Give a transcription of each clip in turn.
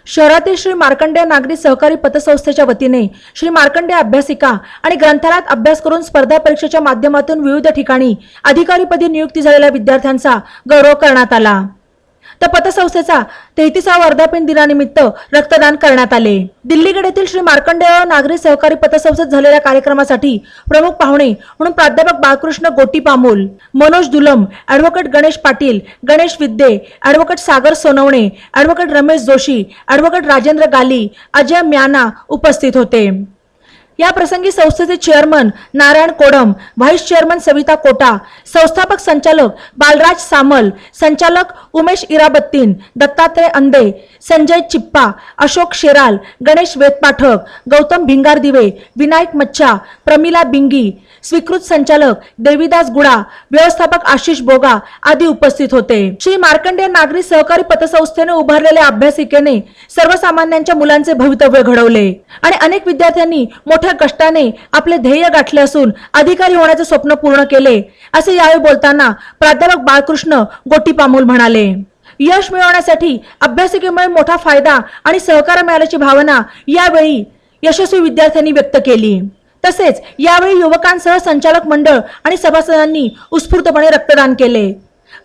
शहरातील श्री मार्कंडेय नागरी सहकारी पतसंस्थेच्या वतीने श्री मार्कंडेय अभ्यासिका आणि ग्रंथालयात अभ्यास करून स्पर्धा परीक्षेच्या माध्यमातून विविध ठिकाणी अधिकारीपदी नियुक्ती झालेल्या विद्यार्थ्यांचा गौरव करण्यात आला। तर पतसंस्थेचा 33वा वर्धापन दिनानिमित्त रक्तदान करण्यात आले। दिल्लीगड येथील श्री मार्कंडेय नागरी सहकारी पतसंस्थेत झालेल्या कार्यक्रमासाठी प्रमुख पाहुणे म्हणून प्राध्यापक Balkrishna Gotipamol, Manoj Dulam, advocate Ganesh Patil, Ganesh Vidye, advocate Sagar Sonawane, advocate Ramesh Joshi, advocate Rajendra Gali, Ajay Myana उपस्थित होते। या प्रसंगी संस्थेचे chairman Narayan Kodam, vice chairman Savita Kota, संस्थापक संचालक बालराज सामल, संचालक उमेश इराबत्तीन, दत्तात्रय अंदे, संजय चिप्पा, अशोक शेराल, गणेश वेदपाठक, गौतम भिंगारदिवे, विनायक मच्छा, प्रमिला बिंगी, स्वीकृत संचालक देवीदास गुडा, व्यवस्थापक आशिष बोगा आदी उपस्थित होते। श्री मार्कंडेय नागरी सहकारी पतसंस्थेने उभारलेल्या अभ्यासिकेने सर्वसामान्यांच्या मुलांचे भवितव्य घडवले आणि अनेक विद्यार्थ्यांनी मोठ्या कष्टाने आपले ध्येय गाठले असून अधिकारी होण्याचे स्वप्न पूर्ण केले, असे यावेळी बोलताना प्राध्यापक बाळकृष्ण गोटीपामोल म्हणाले। यश मिळवण्यासाठी अभ्यासिकेमुळे मोठा फायदा आणि सहकार्य मिळाल्याची भावना यावेळी यशस्वी विद्यार्थ्यांनी व्यक्त केली। तसेच यावेळी युवकांसह संचालक मंडळ आणि सभासदांनी उत्स्फूर्तपणे रक्तदान केले।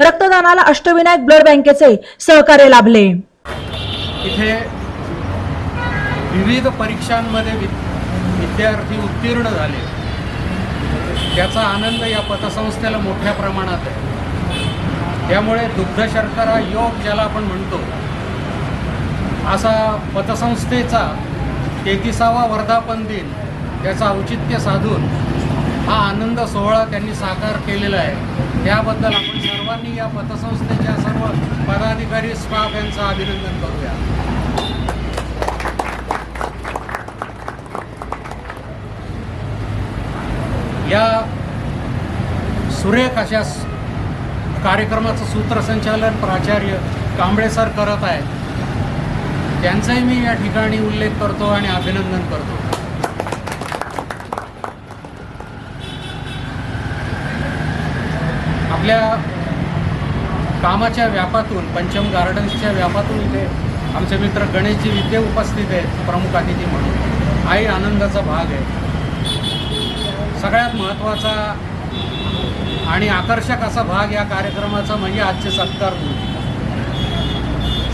रक्तदानाला अष्टविनायक ब्लड बँकेचे सहकार्य लाभले। इथे विविध परीक्षांमध्ये विद्यार्थी उत्तीर्ण झाले, त्याचा आनंद या पतसंस्थेला मोठ्या प्रमाणात आहे। त्यामुळे दुग्ध शर्करा योग ज्याला आपण म्हणतो, असा पतसंस्थेचा 33वा वर्धापन दिन त्याचा औचित्य साधून हा आनंद सोहळा त्यांनी साकार केलेला आहे। त्याबद्दल आपण सर्वांनी या पतसंस्थेच्या सर्व पदाधिकारी स्टाफ यांचं अभिनंदन करूया। या सुरेख अशा कार्यक्रमाचं सूत्रसंचालन प्राचार्य कांबळे सर करत आहेत, त्यांचाही मी या ठिकाणी उल्लेख करतो आणि अभिनंदन करतो। आपल्या कामाच्या व्यापातून, पंचम गार्डन्सच्या व्यापातून इथे आमचे मित्र गणेशजी विद्ये उपस्थित आहेत प्रमुख अतिथी म्हणून। हाही आनंदाचा भाग आहे। सगळ्यात महत्त्वाचा आणि आकर्षक असा भाग या कार्यक्रमाचा म्हणजे आजचे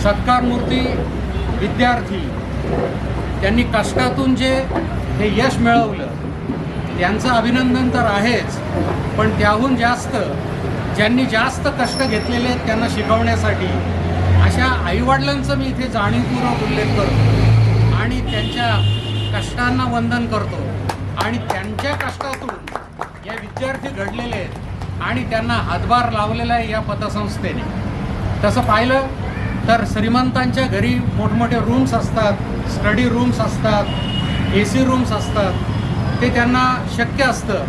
सत्कार मूर्ती विद्यार्थी, त्यांनी कष्टातून जे हे यश मिळवलं त्यांचं अभिनंदन तर आहेच, पण त्याहून जास्त ज्यांनी जास्त कष्ट घेतलेले आहेत त्यांना शिकवण्यासाठी अशा आईवडिलांचं मी इथे जाणीवपूर्वक उल्लेख करतो आणि त्यांच्या कष्टांना वंदन करतो। आणि त्यांच्या कष्टातून या विद्यार्थी घडलेले आहेत आणि त्यांना हातभार लावलेला आहे या पतसंस्थेने। तसं पाहिलं तर श्रीमंतांच्या घरी मोठमोठे रूम्स असतात, स्टडी रूम्स असतात, AC रूम्स असतात, ते त्यांना शक्य असतं,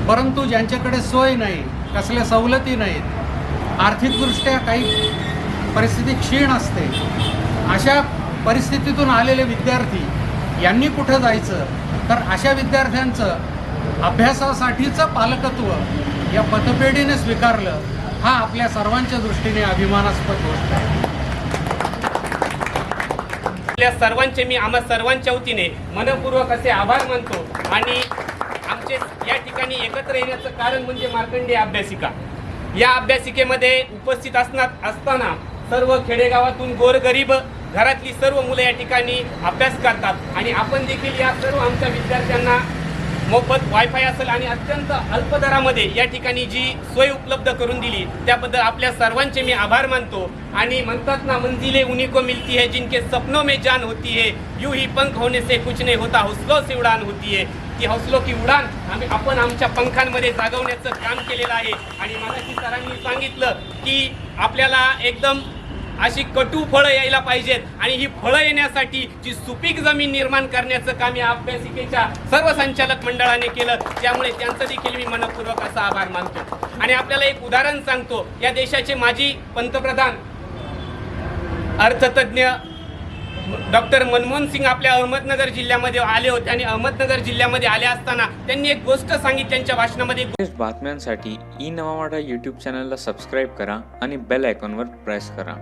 परंतु ज्यांच्याकडे सोय नाही, कसल्या सवलती नाहीत, आर्थिकदृष्ट्या काही परिस्थिती क्षीण असते, अशा परिस्थितीतून आलेले विद्यार्थी यांनी कुठं जायचं, तर अशा विद्यार्थ्यांचं अभ्यासासाठीचं पालकत्व या पतपेढीने स्वीकारलं, हा आपल्या सर्वांच्या दृष्टीने अभिमानास्पद गोष्ट आहे। आपल्या सर्वांचे मी आम्हा सर्वांच्या वतीने मनपूर्वक असे आभार मानतो आणि आमचे या ठिकाणी एकत्र येण्याचं कारण म्हणजे मार्कंडेय अभ्यासिका। या अभ्यासिकेमध्ये उपस्थित असताना सर्व खेडेगावातून गोरगरीब घरातली सर्व मुलं या ठिकाणी अभ्यास करतात आणि आपण देखील या सर्व आमच्या विद्यार्थ्यांना मोफत वायफाय असेल आणि अत्यंत अल्प दरामध्ये या ठिकाणी जी सोय उपलब्ध करून दिली त्याबद्दल आपल्या सर्वांचे मी आभार मानतो। आणि म्हणतात ना, मंजिले उन्हीं को मिलती है जिनके सपनों में जान होती है, यूं ही पंख होने से कुछ नहीं होता, हौसलों से उड़ान होती है। ती हौसलों की उडान आपण आमच्या पंखांमध्ये जागवण्याचं काम केलेलं आहे। आणि मगाशी सरांनी सांगितलं की आपल्याला एकदम अशी कटू फळं यायला पाहिजेत आणि ही फळं येण्यासाठी जी सुपीक जमीन निर्माण करण्याचं काम या अभ्यासिकेच्या सर्व संचालक मंडळाने केलं, त्यामुळे त्यांचं देखील मी मनपूर्वक असा आभार मानतो। आणि आपल्याला एक उदाहरण सांगतो, या देशाचे माजी पंतप्रधान अर्थतज्ञ डॉक्टर मनमोहन सिंग आपल्या अहमदनगर जिल्ह्यामध्ये आले होते आणि अहमदनगर जिल्ह्यामध्ये आले असताना त्यांनी एक गोष्ट सांगितली त्यांच्या भाषणामध्ये। बातम्यांसाठी ई नवा मराठा YouTube चॅनलला सबस्क्राईब करा आणि बेल आयकॉनवर प्रेस करा।